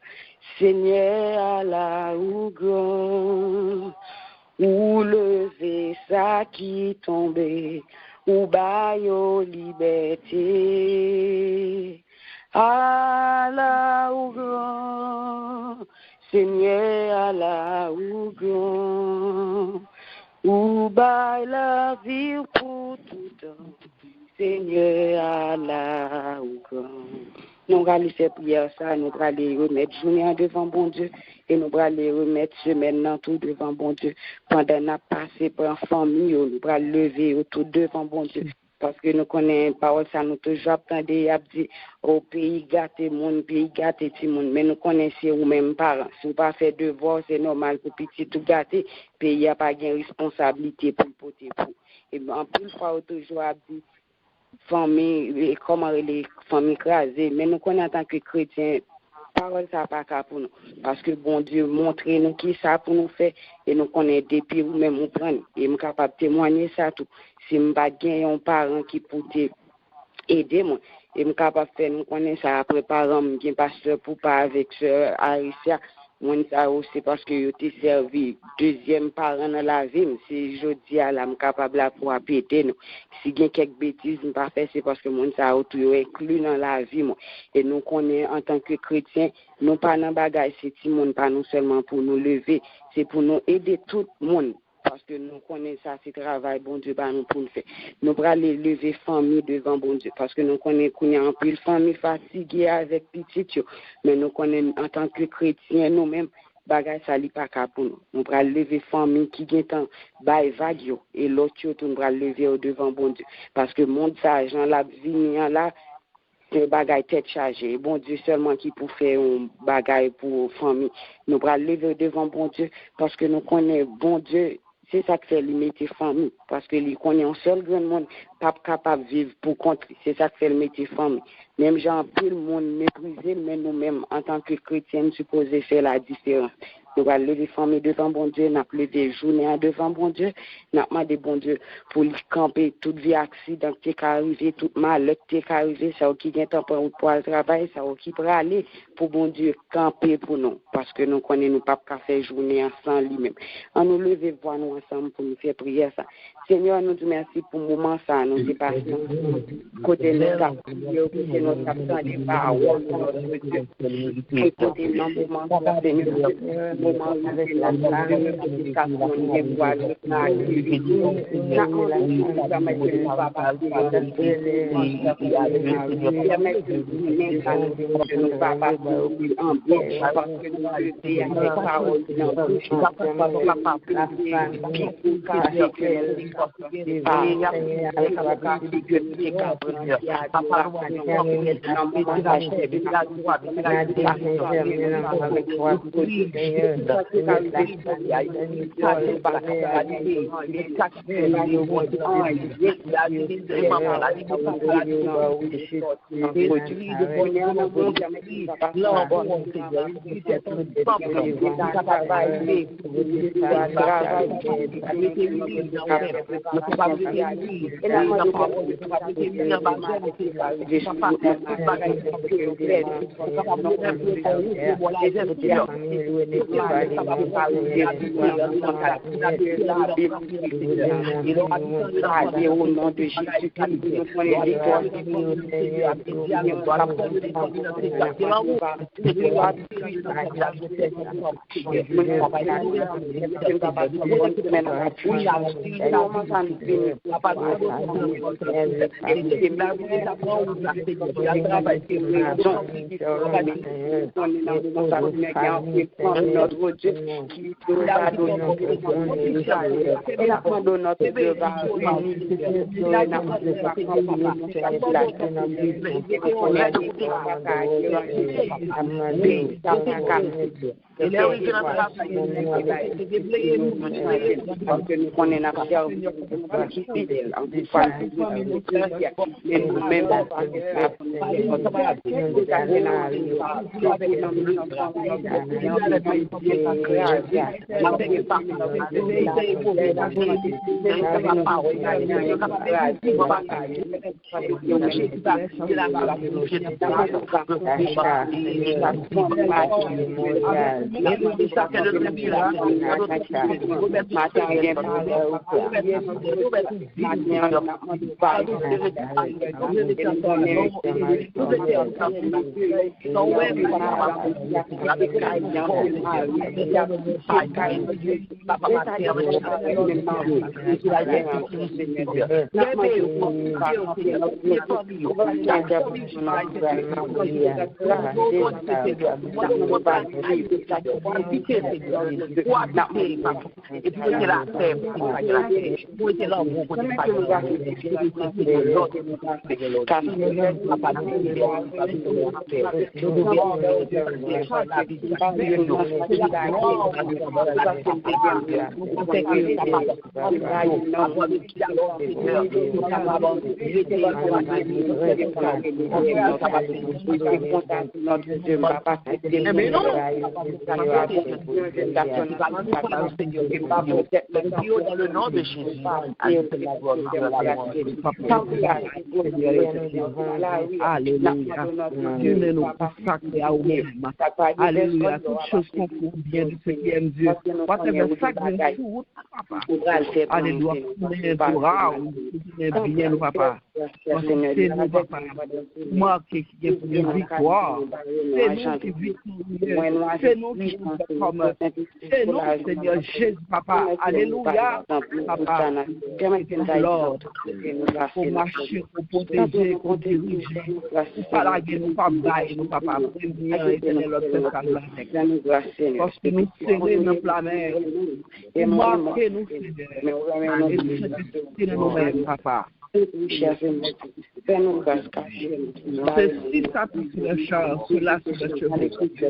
Seigneur Allah ou grand, ou lever ça qui tombait, ou baille liberté. Allah ou grand, Seigneur Allah ou grand, ou baille la vie pour tout temps. Seigneur Allah ou grand. Nous allons faire prière ça, nous allons remettre journée devant bon Dieu et nous allons remettre semaine tout devant bon Dieu. Pendant nous passé par famille, nous allons lever tout devant bon Dieu. Parce que nous connaissons parole ça, nous toujours attendons à dire au pays gâté monde, pays gâté tout monde. Mais nous connaissons ou même parents. Si vous pas fait devoir, c'est normal pour petit tout gâté. Pays a pas de responsabilité pour porter pour. Et en plus fois toujours à dire famille, comment les familles écrasées, mais nous connaissons en tant que chrétiens, parole ça pas qu'à pour nous, parce que bon Dieu montre nous qui ça pour nous faire, et nous connaissons depuis ou même nous prendre, et nous capable de témoigner ça tout, si nous pas gagner un parent qui peut aider moi, et nous capable faire nous connaissons ça après parents, qui pasteur pour pas avec sœur Aricia, Moun sa c'est parce que yo t'ai servi deuxième parent dans la vie. Si je dis à l'âme capable pour péter nous. Si il y a quelques bêtises nous pas fait c'est parce que moun sa tout inclus dans la vie moi. Et nous connaît en tant que chrétiens, nous pas dans bagage c'est ti monde pas non seulement pour nous lever, c'est pour nous aider tout le monde. Parce que nous connaissons ça, c'est travail, bon Dieu, nous pour nous faire. Nous pour aller lever famille devant bon Dieu. Parce que nous connaissons qu'il y a un peu de famille fatiguée avec petit, mais nous connaissons en tant que chrétiens, nous-mêmes, bagay ça li pas pour nous. Nous pour lever famille qui gagne temps, bail vague et l'autre, nous pour lever devant bon Dieu. Parce que monde ça, Jean la vie là, c'est bagay tête chargée. Bon Dieu seulement qui peut faire un bagay pour famille. Nous pour lever devant bon Dieu parce que nous connaissons bon Dieu. C'est ça que fait limiter famille parce que les connaît un seul grand monde pas capable de vivre pour contre. C'est ça que fait limiter famille. Même gens tout le monde mépriser mais nous-mêmes en tant que chrétiens supposés faire la différence. Nous allons lever famille devant bon Dieu, nous allons lever journée devant bon Dieu, nous allons demander bon Dieu pour lui camper toute vie accident qui est arrivé, toute malheur qui est arrivé, ça qui vient temps pour le travail, ça qui peut aller pour bon Dieu camper pour nous parce que nous connaissons nous pas faire journée sans lui-même. On nous lever voir nous ensemble pour nous faire prière ça. Seigneur, nous te remercions pour le moment ça, nous dépassons côté de notre côté notre absent des paroles de notre Dieu. Et côté de notre moment ça, Seigneur, moment où avec la communication, les voix, les au nom de Jésus, notre Dieu qui nous a donné notre Dieu va parce que nous connaissons la qui fidèle en tout cas même dans le nom de Jésus. Alléluia. Nous consacrer à vous-même. Alléluia. Toutes choses qu'on pour bien du septième Dieu. Whatever sacrifice, papa. Alléluia. Bien, papa. C'est nous, papa. Marqué qui est une victoire. C'est nous qui victorieux. C'est nous qui sommes comme. C'est nous, Seigneur Jésus, papa. Alléluia. Papa. L'ordre. Pour marcher, pour protéger, pour diriger. Pas la guerre, nous pas bailler, nous pas prévenir, éternel, obstacle. Parce que nous serrons dans la mer. Et marquer nous, Seigneur. Et nous nous-mêmes, papa. C'est si ça touche le char, cela sur le cheveu.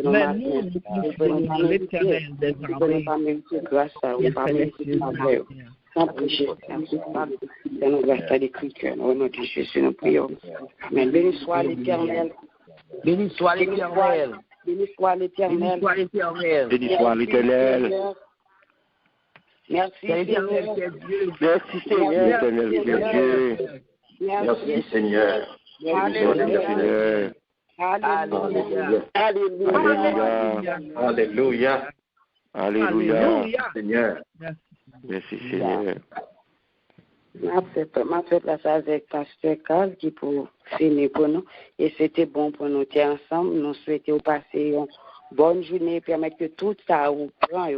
Mais nous faisons l'éternel des armées. Sans péché, c'est nous grâce à l'Écriture. Au nom de Jésus, nous prions. Amen. Béni soit l'Éternel. Béni soit l'Éternel. Béni soit l'Éternel. Béni soit l'Éternel. Béni soit l'Éternel. Merci, Seigneur. Merci, Seigneur. Éternel, Dieu. Merci, Seigneur. Alléluia. Alléluia. Alléluia. Alléluia. Seigneur. Merci, Seigneur. Ma fait place avec Pasteur Carl qui pour finir pour nous. Et c'était bon pour nous être ensemble. Nous souhaitons passer une bonne journée, permettre que tout ça on prend,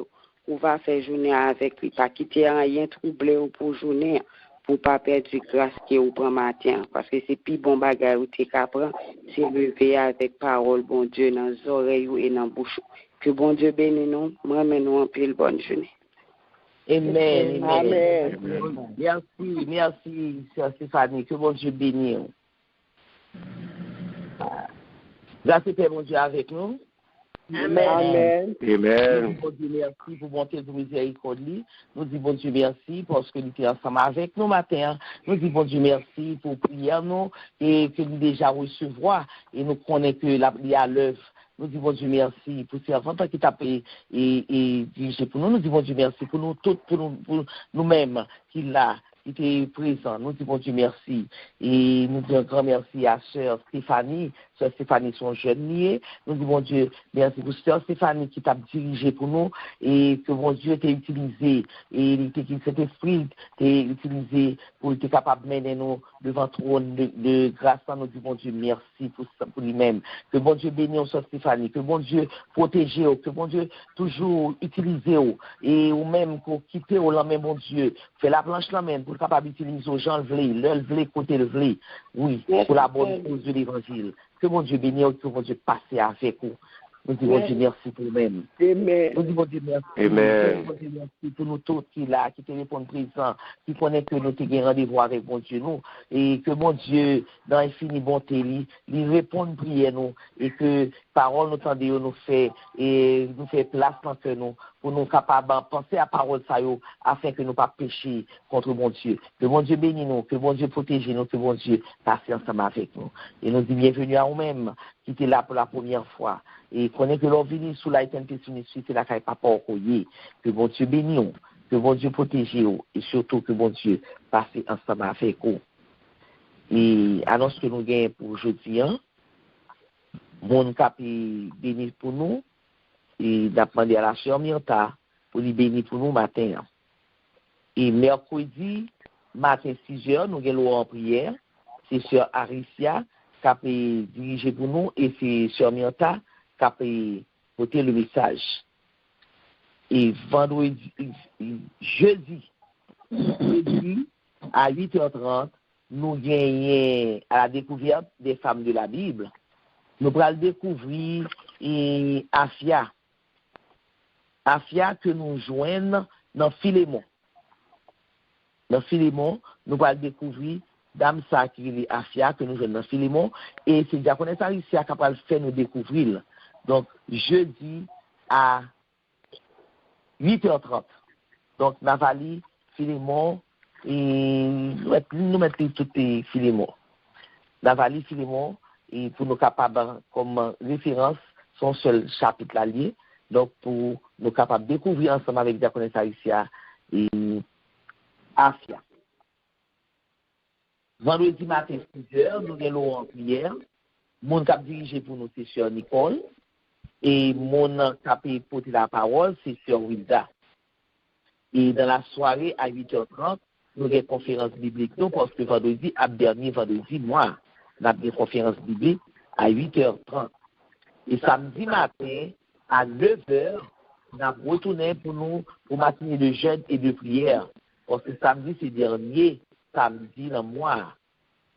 on va faire journée avec lui. Pas quitter rien troublé pour journée, pour pas perdre grâce qui on prend matin. Parce que c'est plus bon bagage ou t'es qu'apprendre, c'est lever avec parole, bon Dieu, dans les oreilles et dans la bouche. Que bon Dieu bénisse nous, nous en pile bonne journée. Amen. Amen. Merci, Sœur Stéphanie. Que bon Dieu bénisse. Grâce et Père, bon Dieu, avec nous. Amen. Amen. Bon Dieu, merci pour monter de miséricorde. Nous disons bon Dieu, merci parce que nous sommes ensemble avec nous matin. Nous disons bon Dieu, merci pour prier nous et que nous déjà recevoir et nous connaissons que il y a l'œuvre. Nous disons bon Dieu merci pour ces enfants qui t'a payé et dirigé pour nous. Nous disons bon Dieu merci pour nous tous, pour nous-mêmes qui l'a, qui était présent. Nous disons bon Dieu merci. Et nous disons un grand merci à Sœur Stéphanie. Sœur Stéphanie, son jeune lié. Nous disons bon Dieu merci pour Sœur Stéphanie qui t'a dirigé pour nous et que bon Dieu t'a utilisé et cet esprit t'a utilisé pour être capable de mener nous devant le trône de grâce. Nous disons bon Dieu merci pour lui-même. Que bon Dieu bénisse Sœur Stéphanie. Que bon Dieu protège, que bon Dieu toujours utilise et ou même pour quitter au lendemain bon Dieu. Fait la planche la même pour capable d'utiliser aux gens le vlé, côté le vlé. Oui, pour la bonne cause de l'évangile. Que mon Dieu bénisse, que mon Dieu passe avec vous. Nous disons bon Dieu merci pour nous-mêmes. Amen. Nous disons bon Dieu merci. Amen. Nous disons merci pour nous tous qui là, qui te répondent présent, qui connaissent que nous avons rendez-vous avec mon Dieu nous. Et que mon Dieu, dans l'infini bonté, lui répond prière nous. Et que parole nous tendez nous fait et nous fait place dans que nous pour nous capables de penser à parole ça afin que nous ne pas pécher contre mon Dieu. Que mon Dieu bénisse nous, que mon Dieu protège nous, que mon Dieu passe ensemble avec nous. Et nous dit bienvenue à nous-mêmes qui étaient là pour la première fois. Et connaît que l'on vient sous la éternité c'est la caille papa au collier. Que mon Dieu bénisse nous, que mon Dieu protège nous et surtout que mon Dieu passe ensemble avec nous. Et annonce que nous gagnons pour aujourd'hui, mon cap est béni pour nous. Et d'apprendre à la sœur Myrta pour lui bénir pour nous matin. Et mercredi, matin 6h, nous allons en prière. C'est sœur Aricia qui a dirigé pour nous et c'est sœur Myrta qui a porté le message. Et jeudi à 8h30, nous gagnons à la découverte des femmes de la Bible. Nous allons découvrir Afia que nous joignons dans Philémon. Dans Philémon, nous allons découvrir Dame ça qui est Afia que nous joignons dans Philémon. Et c'est diaconesse Alicia qui va faire nous découvrir. Donc, jeudi à 8h30. Donc, Navali, Philémon, et nous mettons tout les Philémon. Navali, Philémon, et pour nous capables comme référence, son seul chapitre allié. Donc, pour nous capables de découvrir ensemble avec Diaconesse Alicia et Afia. Vendredi matin, 6h, nous allons en prière. Mon cap dirigé pour nous, c'est Sœur Nicole. Et mon cap porter la parole, c'est Sœur Wilda. Et dans la soirée, à 8h30, nous avons une conférence biblique, parce que vendredi, dernier vendredi, moi, nous avons une conférence biblique à 8h30. Et samedi matin, à 9h, nous avons retourné pour matinée de jeûne et de prière. Parce que samedi, c'est dernier samedi dans le mois.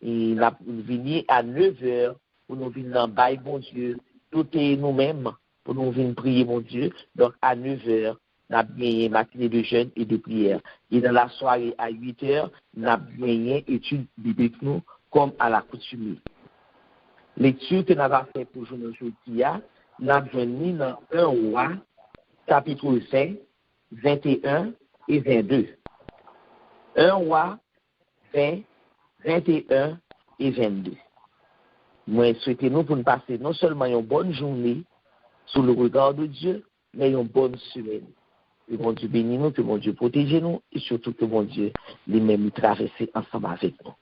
Et nous venons à 9h pour nous venir dans le bail, bon Dieu, tout est nous-mêmes pour nous venir prier, mon Dieu. Donc, à 9h, nous avons gagné matinée de jeûne et de prière. Et dans la soirée, à 8h, nous avons gagné études bibliques, nous, comme à l'accoutumée. Lecture que nous avons fait pour aujourd'hui, nous avons venu dans 1 Roi, chapitre 5, 21 et 22. 1 Roi, 20, 21 et 22. Moi, souhaitez-nous pour nous passer non seulement une bonne journée sous le regard de Dieu, mais une bonne semaine. Que bon Dieu bénisse nous, que bon Dieu protège nous, et surtout que bon Dieu lui-même traverser ensemble avec nous.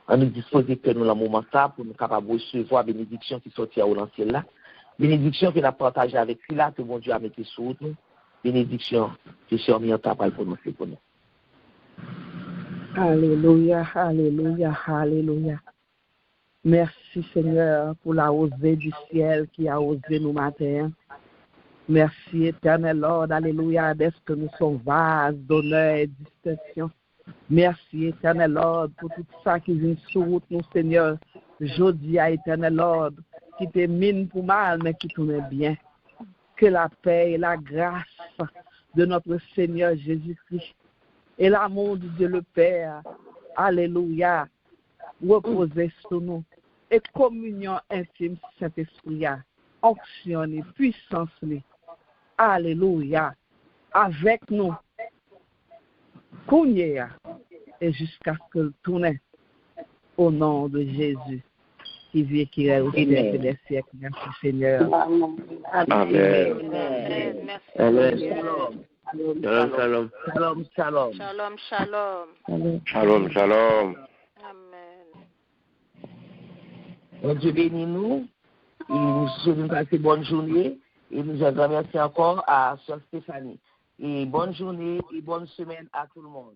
On nous dispose que nous, dans le moment ça, pour nous capables de recevoir la bénédiction qui sortira au l'ancien là. Bénédiction que nous avons partagée avec lui là, que bon Dieu a mis sur nous. Bénédiction que Sœur Mianta parle pour nous, c'est pour nous. Alléluia, alléluia, alléluia. Merci Seigneur pour la rosée du ciel qui a osé nous matin. Merci éternel Lord, alléluia, d'est-ce que nous sommes vases d'honneur et de distinction. Merci éternel Lord pour tout ça qui vient sur route nous Seigneur. Jodi à éternel Lord qui te mine pour mal mais qui tourne bien. Que la paix et la grâce de notre Seigneur Jésus-Christ et l'amour de Dieu le Père, alléluia, reposer sur nous. Et communion intime Saint-Esprit, onction et puissance, alléluia, avec nous, Kounia, et jusqu'à ce que le tourne au nom de Jésus, qui vit, qui est au siècle des siècles. Merci Seigneur. Amen. Amen. Shalom, shalom. Shalom, shalom. Shalom, shalom. Shalom, shalom. Amen. Bon Dieu bénisse nous. Et nous souhaitons passer bonne journée. Et nous remercions encore à Sœur Stéphanie. Et bonne journée et bonne semaine à tout le monde.